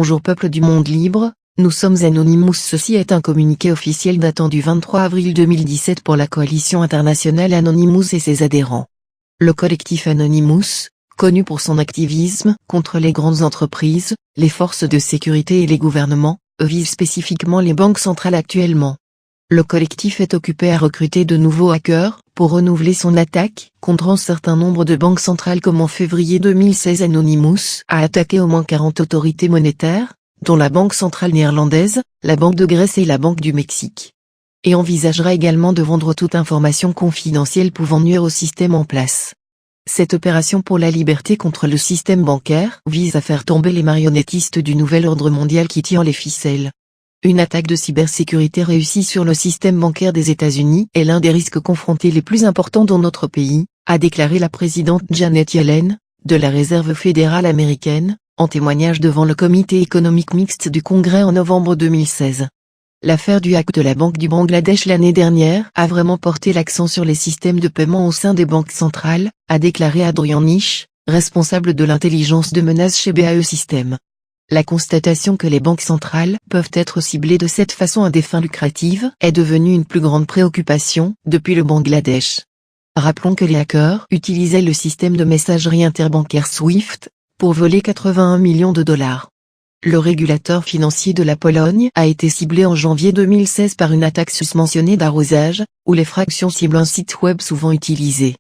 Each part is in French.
Bonjour peuple du monde libre, nous sommes Anonymous. Ceci est un communiqué officiel datant du 23 avril 2017 pour la coalition internationale Anonymous et ses adhérents. Le collectif Anonymous, connu pour son activisme contre les grandes entreprises, les forces de sécurité et les gouvernements, vise spécifiquement les banques centrales actuellement. Le collectif est occupé à recruter de nouveaux hackers pour renouveler son attaque contre un certain nombre de banques centrales, comme en février 2016 Anonymous a attaqué au moins 40 autorités monétaires, dont la Banque centrale néerlandaise, la Banque de Grèce et la Banque du Mexique. Et envisagera également de vendre toute information confidentielle pouvant nuire au système en place. Cette opération pour la liberté contre le système bancaire vise à faire tomber les marionnettistes du nouvel ordre mondial qui tirent les ficelles. Une attaque de cybersécurité réussie sur le système bancaire des États-Unis est l'un des risques confrontés les plus importants dans notre pays, a déclaré la présidente Janet Yellen, de la Réserve fédérale américaine, en témoignage devant le comité économique mixte du Congrès en novembre 2016. L'affaire du hack de la Banque du Bangladesh l'année dernière a vraiment porté l'accent sur les systèmes de paiement au sein des banques centrales, a déclaré Adrian Nish, responsable de l'intelligence de menace chez BAE Systems. La constatation que les banques centrales peuvent être ciblées de cette façon à des fins lucratives est devenue une plus grande préoccupation depuis le Bangladesh. Rappelons que les hackers utilisaient le système de messagerie interbancaire SWIFT pour voler 81 millions de dollars. Le régulateur financier de la Pologne a été ciblé en janvier 2016 par une attaque susmentionnée d'arrosage, où les fractions ciblent un site web souvent utilisé.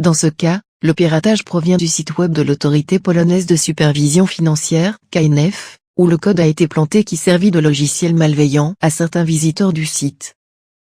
Dans ce cas, le piratage provient du site web de l'autorité polonaise de supervision financière, KNF, où le code a été planté qui servit de logiciel malveillant à certains visiteurs du site.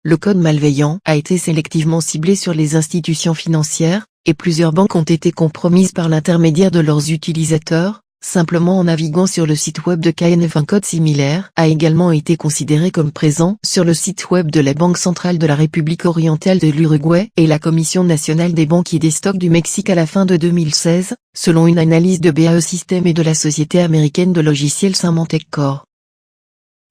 Le code malveillant a été sélectivement ciblé sur les institutions financières, et plusieurs banques ont été compromises par l'intermédiaire de leurs utilisateurs. Simplement en naviguant sur le site web de KNF, un code similaire a également été considéré comme présent sur le site web de la Banque centrale de la République orientale de l'Uruguay et la Commission nationale des banques et des stocks du Mexique à la fin de 2016, selon une analyse de BAE Systems et de la société américaine de logiciels Symantec Corp.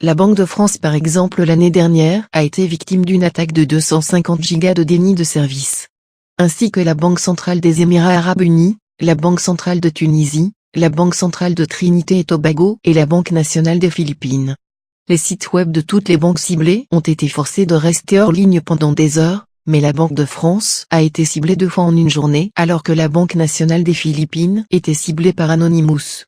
La Banque de France par exemple l'année dernière a été victime d'une attaque de 250 gigas de déni de service. Ainsi que la Banque centrale des Émirats arabes unis, la Banque centrale de Tunisie, la Banque centrale de Trinité et Tobago et la Banque nationale des Philippines. Les sites web de toutes les banques ciblées ont été forcés de rester hors ligne pendant des heures, mais la Banque de France a été ciblée 2 fois en une journée alors que la Banque nationale des Philippines était ciblée par Anonymous.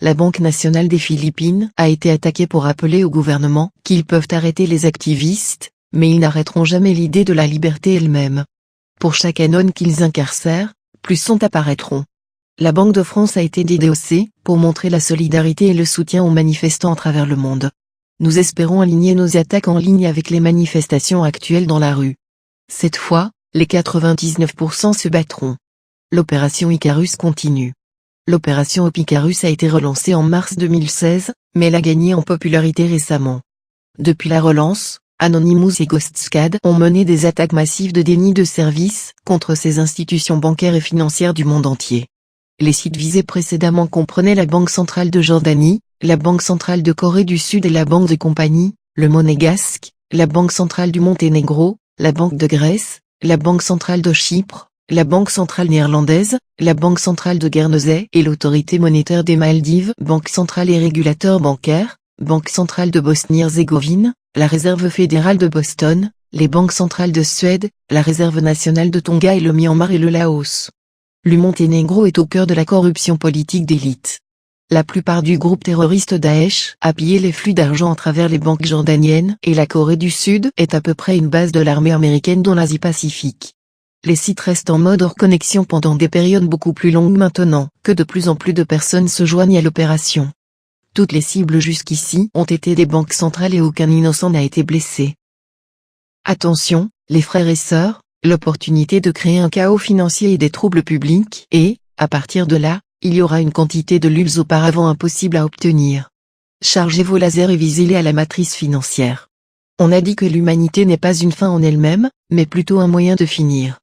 La Banque nationale des Philippines a été attaquée pour rappeler au gouvernement qu'ils peuvent arrêter les activistes, mais ils n'arrêteront jamais l'idée de la liberté elle-même. Pour chaque anon qu'ils incarcèrent, plus 100 apparaîtront. La Banque de France a été DDoSée pour montrer la solidarité et le soutien aux manifestants à travers le monde. Nous espérons aligner nos attaques en ligne avec les manifestations actuelles dans la rue. Cette fois, les 99% se battront. L'opération Icarus continue. L'opération Icarus a été relancée en mars 2016, mais elle a gagné en popularité récemment. Depuis la relance, Anonymous et GhostSquad ont mené des attaques massives de déni de service contre ces institutions bancaires et financières du monde entier. Les sites visés précédemment comprenaient la Banque centrale de Jordanie, la Banque centrale de Corée du Sud et la Banque de Compagnie, le Monégasque, la Banque centrale du Monténégro, la Banque de Grèce, la Banque centrale de Chypre, la Banque centrale néerlandaise, la Banque centrale de Guernesey et l'autorité monétaire des Maldives, Banque centrale et régulateur bancaire, Banque centrale de Bosnie-Herzégovine, la Réserve fédérale de Boston, les banques centrales de Suède, la Réserve nationale de Tonga et le Myanmar et le Laos. Le Monténégro est au cœur de la corruption politique d'élite. La plupart du groupe terroriste Daesh a pillé les flux d'argent à travers les banques jordaniennes et la Corée du Sud est à peu près une base de l'armée américaine dans l'Asie-Pacifique. Les sites restent en mode hors connexion pendant des périodes beaucoup plus longues maintenant que de plus en plus de personnes se joignent à l'opération. Toutes les cibles jusqu'ici ont été des banques centrales et aucun innocent n'a été blessé. Attention, les frères et sœurs, l'opportunité de créer un chaos financier et des troubles publics et, à partir de là, il y aura une quantité de lulz auparavant impossible à obtenir. Chargez vos lasers et visez-les à la matrice financière. On a dit que l'humanité n'est pas une fin en elle-même, mais plutôt un moyen de finir.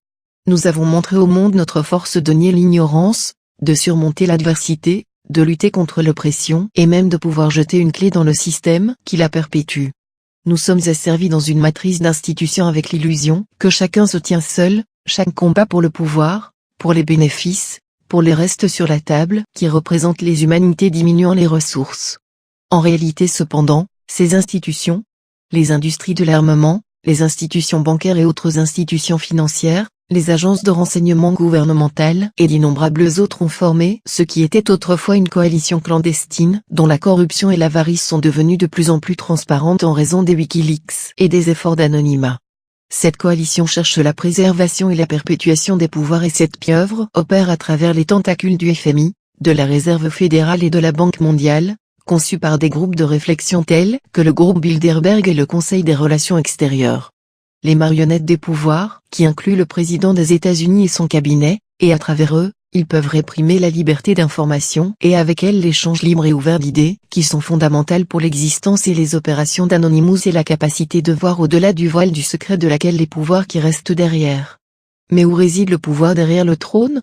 Nous avons montré au monde notre force de nier l'ignorance, de surmonter l'adversité, de lutter contre l'oppression et même de pouvoir jeter une clé dans le système qui la perpétue. Nous sommes asservis dans une matrice d'institutions avec l'illusion que chacun se tient seul, chaque combat pour le pouvoir, pour les bénéfices, pour les restes sur la table qui représentent les humanités diminuant les ressources. En réalité cependant, ces institutions, les industries de l'armement, les institutions bancaires et autres institutions financières, les agences de renseignement gouvernementales et d'innombrables autres ont formé ce qui était autrefois une coalition clandestine, dont la corruption et l'avarice sont devenues de plus en plus transparentes en raison des Wikileaks et des efforts d'anonymat. Cette coalition cherche la préservation et la perpétuation des pouvoirs et cette pieuvre opère à travers les tentacules du FMI, de la Réserve fédérale et de la Banque mondiale, conçus par des groupes de réflexion tels que le groupe Bilderberg et le Conseil des relations extérieures. Les marionnettes des pouvoirs, qui incluent le président des États-Unis et son cabinet, et à travers eux, ils peuvent réprimer la liberté d'information et avec elle l'échange libre et ouvert d'idées, qui sont fondamentales pour l'existence et les opérations d'Anonymous et la capacité de voir au-delà du voile du secret de laquelle les pouvoirs qui restent derrière. Mais où réside le pouvoir derrière le trône?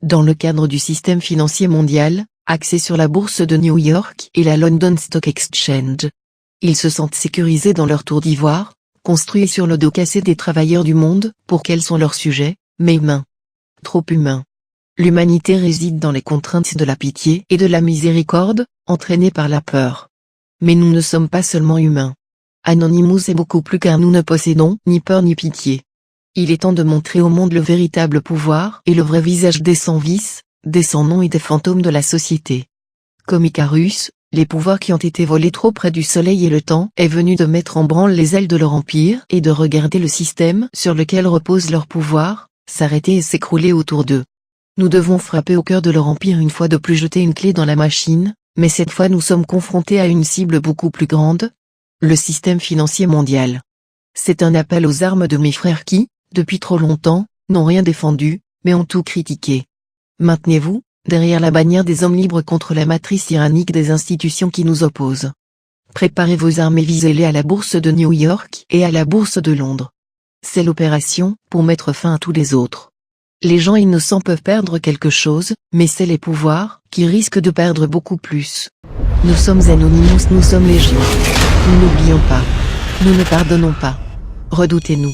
Dans le cadre du système financier mondial, axé sur la bourse de New York et la London Stock Exchange. Ils se sentent sécurisés dans leur tour d'ivoire, construit sur le dos cassé des travailleurs du monde, pour quels sont leurs sujets, mais humains. Trop humains. L'humanité réside dans les contraintes de la pitié et de la miséricorde, entraînées par la peur. Mais nous ne sommes pas seulement humains. Anonymous est beaucoup plus car nous ne possédons ni peur ni pitié. Il est temps de montrer au monde le véritable pouvoir et le vrai visage des sans-vices, des sans-noms et des fantômes de la société. Comme Icarus, les pouvoirs qui ont été volés trop près du soleil et le temps est venu de mettre en branle les ailes de leur empire et de regarder le système sur lequel repose leur pouvoir, s'arrêter et s'écrouler autour d'eux. Nous devons frapper au cœur de leur empire une fois de plus jeter une clé dans la machine, mais cette fois nous sommes confrontés à une cible beaucoup plus grande, le système financier mondial. C'est un appel aux armes de mes frères qui, depuis trop longtemps, n'ont rien défendu, mais ont tout critiqué. Maintenez-vous, derrière la bannière des hommes libres contre la matrice tyrannique des institutions qui nous opposent. Préparez vos armes et visez-les à la bourse de New York et à la bourse de Londres. C'est l'opération pour mettre fin à tous les autres. Les gens innocents peuvent perdre quelque chose, mais c'est les pouvoirs qui risquent de perdre beaucoup plus. Nous sommes Anonymous, nous sommes légion. Nous n'oublions pas. Nous ne pardonnons pas. Redoutez-nous.